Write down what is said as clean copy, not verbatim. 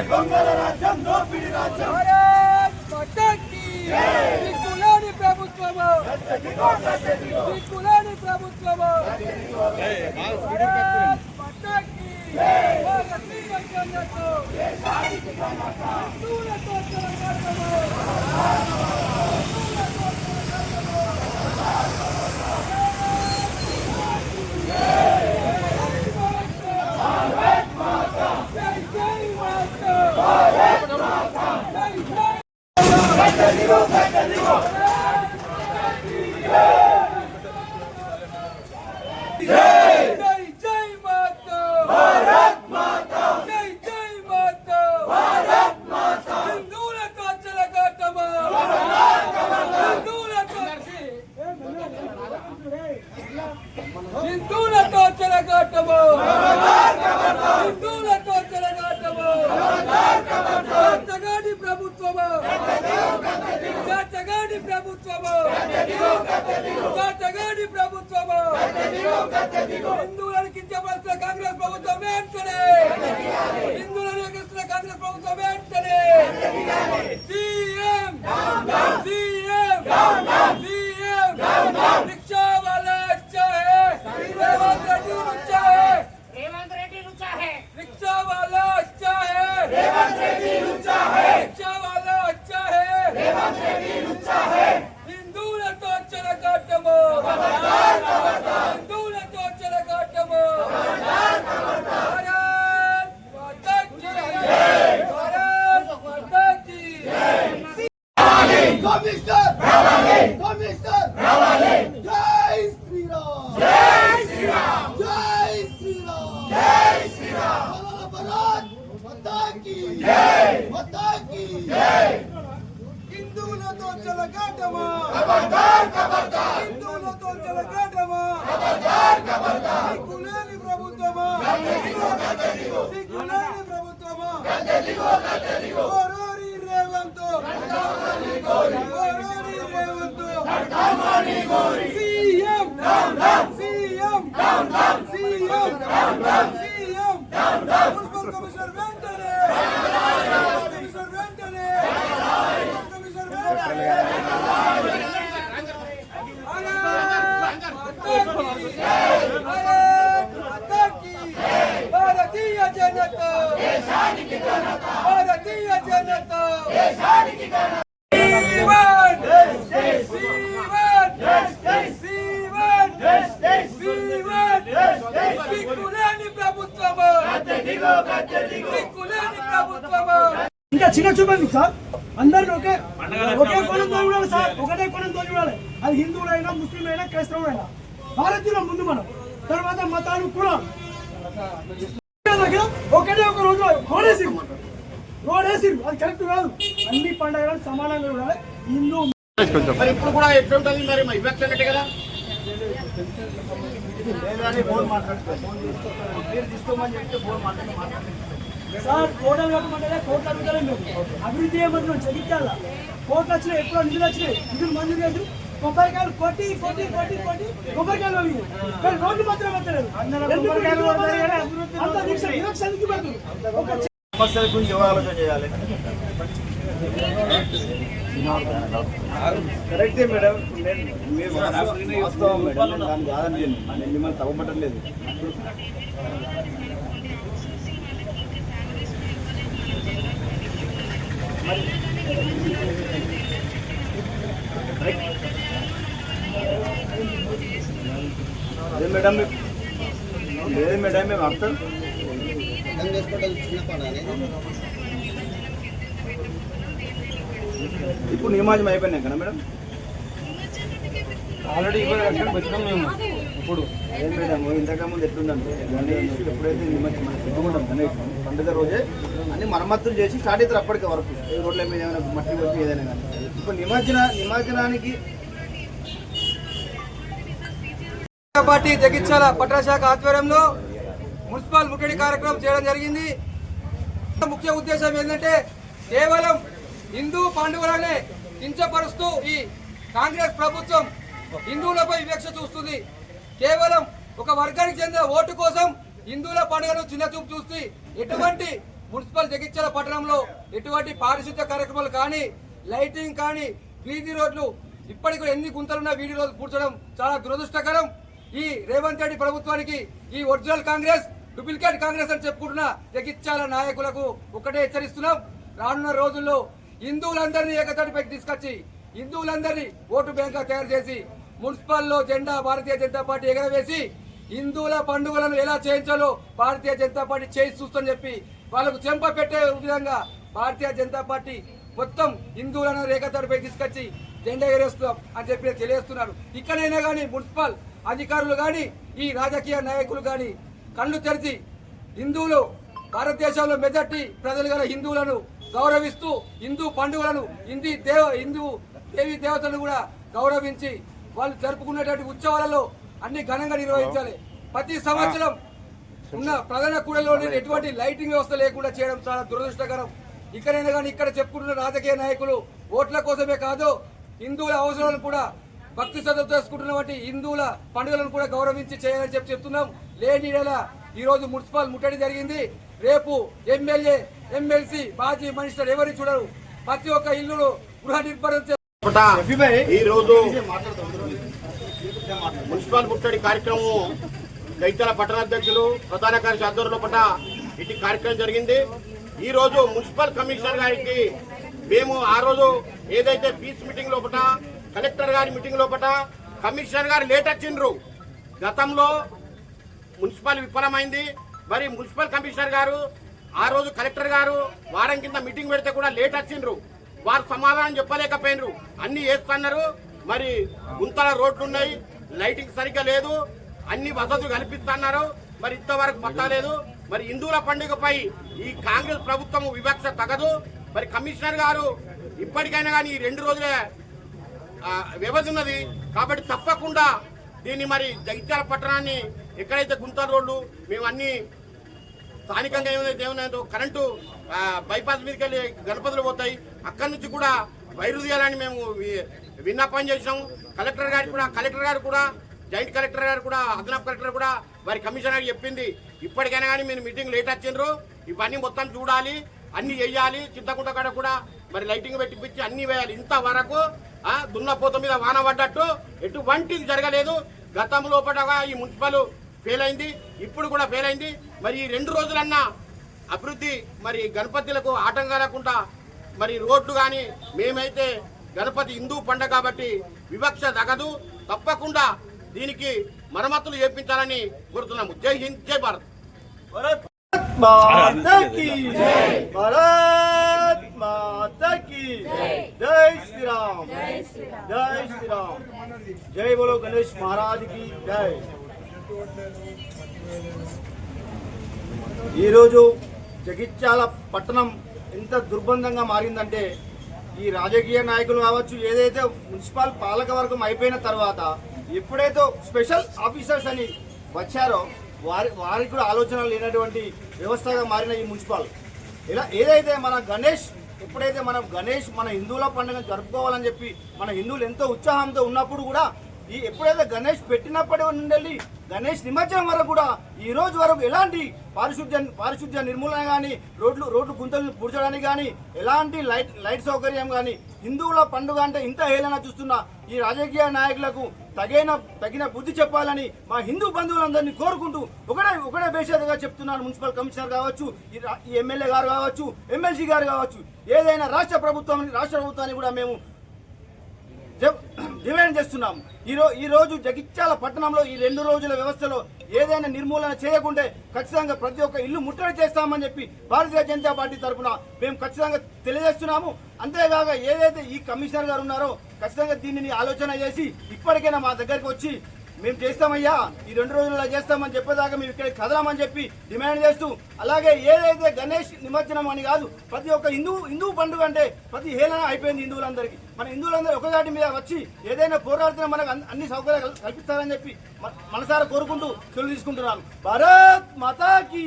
దొంగల రాజ్యం దోపిడి రాజ్యం దిక్కులేని ప్రభుత్వము దిక్కులేని ప్రభుత్వము హిందువులతో చెలగాటము హిందువులతో చెలగాటము జగడి ప్రభుత్వము జగడి ప్రభుత్వము జగడి ప్రభుత్వము హిందువులను కించపరుస్తున్న కాంగ్రెస్ ప్రభుత్వం వెంటనే హిందువులను ఎగిరిస్తున్న కాంగ్రెస్ ప్రభుత్వం వెంటనే సీఎం సీఎం సీఎం రిక్షా वाला अच्छा है रेवंत रेड्डी लुच्चा है रेवंत रेड्डी लुच्चा है रिक्शा वाला अच्छा है रेवंत रेड्डी लुच्चा है रिक्शा वाला अच्छा है रेवंत रेड्डी लुच्चा है हिंदुవులతో చెలగాటము హిందువులతో చెలగాటము భారత్ మాతా కీ జై భారత్ మాతా కీ జై కమిషనర్ రావాలి కమిషనర్ రావాలి జై శ్రీరామ్ జై శ్రీరామ్ జై శ్రీరామ్ జై శ్రీరామ్ భారత్ మాతా కీ జై మాతా కీ జై హిందువులతో చెలగాటము ఖబర్దార్ ఖబర్దార్ హిందువులతో చెలగాటము ఖబర్దార్ ఖబర్దార్ సిగ్గులేని ప్రభుత్వము సిగ్గులేని ప్రభుత్వము ఓరోరి రేవంత్ ఓరోరి Revanth CM CM CM CM municipal commissioner వెంటనే కమిషనర్ వెంటనే కమిషనర్ వెంటనే భారతీయ జనతా భారతీయ జనతా దిక్కులేని ప్రభుత్వము దిక్కులేని ప్రభుత్వము ఇంకా చిన్న చూపండి సార్ అందరిని ఒకే కోణంతో చూడాలి సార్ ఒకటే కోణంతో చూడాలి అది హిందువులైనా ముస్లింలైనా క్రైస్తవులైనా భారతీయుల ముందు మనం తర్వాత మతాలు కూడా ఒకటే ఒక రోజు రోడ్ వేసిరు అది కరెక్ట్ కాదు అన్ని పండుగలు సమానంగా చూడాలి హిందూ మరి ఇప్పుడు కూడా ఎట్లుంటుంది మరి వివక్ష కట్టే కదా సార్ కోటలు కట్టమంటే కోట్లు అడుగుతారే మేము అభివృద్ధి చేయమంటున్నాం జగిత్యాల కోట్లు వచ్చినాయి ఎప్పుడో నిధులు వచ్చినాయి నిధులు మంజూరు చేసి కొబ్బరికాయలు కొట్టి కొట్టి కొట్టి కొట్టి కొబ్బరికాయలు అవి కానీ రోడ్లు మాత్రం పెట్టలేదు అంత వివక్ష ఎందుకు పెడుతుంది సమస్యల గురించి ఎవరు ఆలోచన చేయాలి కరెక్టే మేడం మీరు వాస్తవం మేడం నేను దాన్ని కాదని నేను మిమ్మల్ని తప్పబట్టలేదు లేదు మేడం లేదు మేడం మేము అర్థం ఇప్పుడు నిమాజం అయిపోయినాయి కదా మేడం ఆల్రెడీ 20 లక్షలు పెట్టినాం మేము ఇప్పుడు ఏం మేడం ఇంతకుముందు ఎట్లుందంటే గణేష్ ఎప్పుడైతే నిమజ్జనం మనం పెట్టుకుంటాం గణేష్ పండుగ రోజే అన్ని మరమ్మతులు చేసి స్టార్ట్ అవుతారు అప్పటికే వరకు రోడ్ల మీద ఏమైనా మట్టి వచ్చి ఏదైనా కానీ ఇప్పుడు నిమజ్జనానికి పార్టీ జగిత్యాల పట్టణ శాఖ ఆధ్వర్యంలో మున్సిపల్ ముట్టడి కార్యక్రమం చేయడం జరిగింది. ముఖ్య ఉద్దేశం ఏంటంటే కేవలం హిందూ పండుగలనే కించపరుస్తూ ఈ కాంగ్రెస్ ప్రభుత్వం హిందువులపై వివక్ష చూస్తుంది. కేవలం ఒక వర్గానికి చెందిన ఓటు కోసం హిందువుల పండుగను చిన్నచూపు చూస్తూ ఎటువంటి మున్సిపల్ జగిత్యాల పట్టణంలో ఎటువంటి పారిశుద్ధ్య కార్యక్రమాలు కానీ లైటింగ్ కానీ వీధి రోడ్లు ఇప్పటికి ఎన్ని గుంతలున్నా వీధి రోడ్లు పూడ్చడం చాలా దురదృష్టకరం. ఈ రేవంత్ రెడ్డి ప్రభుత్వానికి ఈ ఒరిజినల్ కాంగ్రెస్ డూప్లికేట్ కాంగ్రెస్ అని చెప్పుకుంటున్న జగిత్యాల నాయకులకు ఒకటే హెచ్చరిస్తున్నాం. రానున్న రోజుల్లో హిందువులందరినీ ఏకతాటిపైకి తీసుకొచ్చి హిందువులందరినీ ఓటు బ్యాంక్ తయారు చేసి మున్సిపల్లో జెండా భారతీయ జనతా పార్టీ ఎగరవేసి హిందువుల పండుగలను ఎలా చేయించాలో భారతీయ జనతా పార్టీ చేసి చూస్తని చెప్పి వాళ్ళకు చెంప పెట్టే విధంగా భారతీయ జనతా పార్టీ మొత్తం హిందువులను ఏకతాటిపై తీసుకొచ్చి జెండా ఎగరేస్తాం అని చెప్పి తెలియజేస్తున్నారు. ఇక్కడైనా కానీ మున్సిపల్ అధికారులు కానీ ఈ రాజకీయ నాయకులు కానీ కళ్ళు తెరిచి హిందువులు భారతదేశంలో మెజార్టీ ప్రజలు గల హిందువులను గౌరవిస్తూ హిందూ పండుగలను హిందూ దేవి దేవతలను కూడా గౌరవించి వాళ్ళు జరుపుకునేటువంటి ఉత్సవాలలో అన్ని ఘనంగా నిర్వహించాలి. ప్రతి సంవత్సరం ఉన్న ప్రధాన కూడలో ఎటువంటి లైటింగ్ వ్యవస్థ లేకుండా చేయడం చాలా దురదృష్టకరం. ఇక్కడైనా కానీ ఇక్కడ చెప్పుకుంటున్న రాజకీయ నాయకులు ఓట్ల కోసమే కాదు హిందువుల అవసరాలను కూడా భక్తి శ్రద్ధ చేసుకుంటున్నటువంటి హిందువుల పండుగలను కూడా గౌరవించి చేయాలని చెప్తున్నాం. లేని ఈ రోజు మున్సిపల్ ముట్టడి జరిగింది. రేపు ఎమ్మెల్యే ఎమ్మెల్సీ మాజీ మినిస్టర్ ఎవరిని చూడరు. ప్రతి ఒక్క ఇల్లు గృహ నిర్మాణం ఈ రోజు మున్సిపల్ ముట్టడి కార్యక్రమం జగిత్యాల పట్టణాధ్యక్షులు ప్రధాన కార్యదర్శి ఆధ్వర్యంలో పట్ల ఇటు కార్యక్రమం జరిగింది. ఈ రోజు మున్సిపల్ కమిషనర్ గారికి మేము ఆ రోజు ఏదైతే పీస్ మీటింగ్ లోపల కలెక్టర్ గారి మీటింగ్ లోపల కమిషనర్ గారు లేట్ వచ్చిండ్రు. గతంలో మున్సిపల్ విఫలమైంది. మరి మున్సిపల్ కమిషనర్ గారు ఆ రోజు కలెక్టర్ గారు వారం కింద మీటింగ్ పెడితే కూడా లేట్ వచ్చిండ్రు. వారు సమాధానం చెప్పలేకపోయినరు. అన్ని వేస్తున్నారు. మరి గుంతల రోడ్లు ఉన్నాయి, లైటింగ్ సరిగ్గా లేదు, అన్ని వసతులు కల్పిస్తున్నారు. మరి ఇంతవరకు పట్టలేదు. మరి హిందువుల పండుగపై ఈ కాంగ్రెస్ ప్రభుత్వం వివక్ష తగదు. మరి కమిషనర్ గారు ఇప్పటికైనా కానీ 2 రోజులే వ్యవధి ఉన్నది కాబట్టి తప్పకుండా దీన్ని మరి జగిత్యాల పట్టణాన్ని ఎక్కడైతే గుంతల రోడ్లు మేము అన్ని స్థానికంగా ఏమైనా కరెంటు బైపాస్ మీదకి వెళ్ళి గణపతులు పోతాయి, అక్కడి నుంచి కూడా వైరు తీయాలని మేము విన్నపం చేసాం. కలెక్టర్ గారు కూడా జాయింట్ కలెక్టర్ గారు కూడా అదనపు కలెక్టర్ కూడా వారి కమిషనర్ చెప్పింది. ఇప్పటికైనా కానీ మీరు మీటింగ్ లేట్ వచ్చిండ్రు, ఇవన్నీ మొత్తం చూడాలి, అన్ని వేయాలి. చింతకుంట కాడ కూడా మరి లైటింగ్ పెట్టిపించి అన్ని వేయాలి. ఇంతవరకు దున్నపోత మీద వాన పడ్డట్టు ఎటువంటిది జరగలేదు. గతంలో ఈ మున్సిపల్ ఫెయిల్ అయింది, ఇప్పుడు కూడా ఫెయిల్ అయింది. మరి ఈ 2 రోజులన్నా అభివృద్ధి మరి గణపతులకు ఆటంకం లేకుండా మరి రోడ్లు కానీ మేమైతే గణపతి హిందూ పండుగ కాబట్టి వివక్ష తగదు. తప్పకుండా దీనికి మరమ్మతులు చేపించాలని కోరుతున్నాము. జై హింద్, జై భారత్. భారత్ మాతా కీ భారత్ మాతా కీ జై శ్రీరామ్, జై శ్రీరామ్, జై బోలో గణేష్ మహారాజ్ కి జై. ఈరోజు జగిత్యాల పట్టణం ఎంత దుర్బంధంగా మారిందంటే ఈ రాజకీయ నాయకులు కావచ్చు, ఏదైతే మున్సిపల్ పాలక వర్గం అయిపోయిన తర్వాత ఎప్పుడైతే స్పెషల్ ఆఫీసర్స్ అని వచ్చారో వారికి కూడా ఆలోచన లేనటువంటి వ్యవస్థగా మారిన ఈ మున్సిపల్ ఏదైతే మన గణేష్ ఎప్పుడైతే మన హిందువుల పండుగ జరుపుకోవాలని చెప్పి మన హిందువులు ఎంతో ఉత్సాహంతో ఉన్నప్పుడు కూడా ఎప్పుడైతే గణేష్ పెట్టినప్పటి నుండి గణేష్ నిమజ్జనం వరకు కూడా ఈ రోజు వరకు ఎలాంటి పారిశుద్ధ్య నిర్మూలన కానీ రోడ్లు గుంతలు పూడ్చడానికి కానీ ఎలాంటి లైట్ సౌకర్యం కానీ హిందువుల పండుగ అంటే ఇంత హేళన చూస్తున్న ఈ రాజకీయ నాయకులకు తగిన బుద్ధి చెప్పాలని మా హిందూ బంధువులందరినీ కోరుకుంటూ ఒకటే బేషరతుగా చెప్తున్నాను. మున్సిపల్ కమిషనర్ కావచ్చు, ఈ ఎమ్మెల్యే గారు కావచ్చు, ఎమ్మెల్సీ గారు కావచ్చు, ఏదైనా రాష్ట్ర ప్రభుత్వాన్ని కూడా మేము డిమాండ్ చేస్తున్నాం. ఈ రోజు జగిత్యాల పట్టణంలో ఈ 2 రోజుల వ్యవస్థలో ఏదైనా నిర్మూలన చేయకుంటే ఖచ్చితంగా ప్రతి ఒక్క ఇల్లు ముట్టడి చేస్తామని చెప్పి భారతీయ జనతా పార్టీ తరఫున మేము ఖచ్చితంగా తెలియజేస్తున్నాము. అంతేగాక ఏదైతే ఈ కమిషనర్ గారు ఉన్నారో ఖచ్చితంగా దీనిని ఆలోచన చేసి ఇప్పటికైనా మా దగ్గరికి వచ్చి మేము చేస్తామయ్యా, ఈ 2 రోజుల్లో చేస్తామని చెప్పేదాకా మేము ఇక్కడ కదలమని చెప్పి డిమాండ్ చేస్తూ, అలాగే ఏదైతే గణేష్ నిమజ్జనం అని కాదు, ప్రతి ఒక్క హిందూ పండుగ అంటే ప్రతి హేళన అయిపోయింది హిందువులందరికీ. మన హిందువులందరూ ఒకదాటి మీద వచ్చి ఏదైనా పోరాడుతున్నా మనకు అన్ని సౌకర్యాలు కల్పిస్తారని చెప్పి మనసారా కోరుకుంటూ సెలవు తీసుకుంటున్నాను. భారత్ మాతా కీ.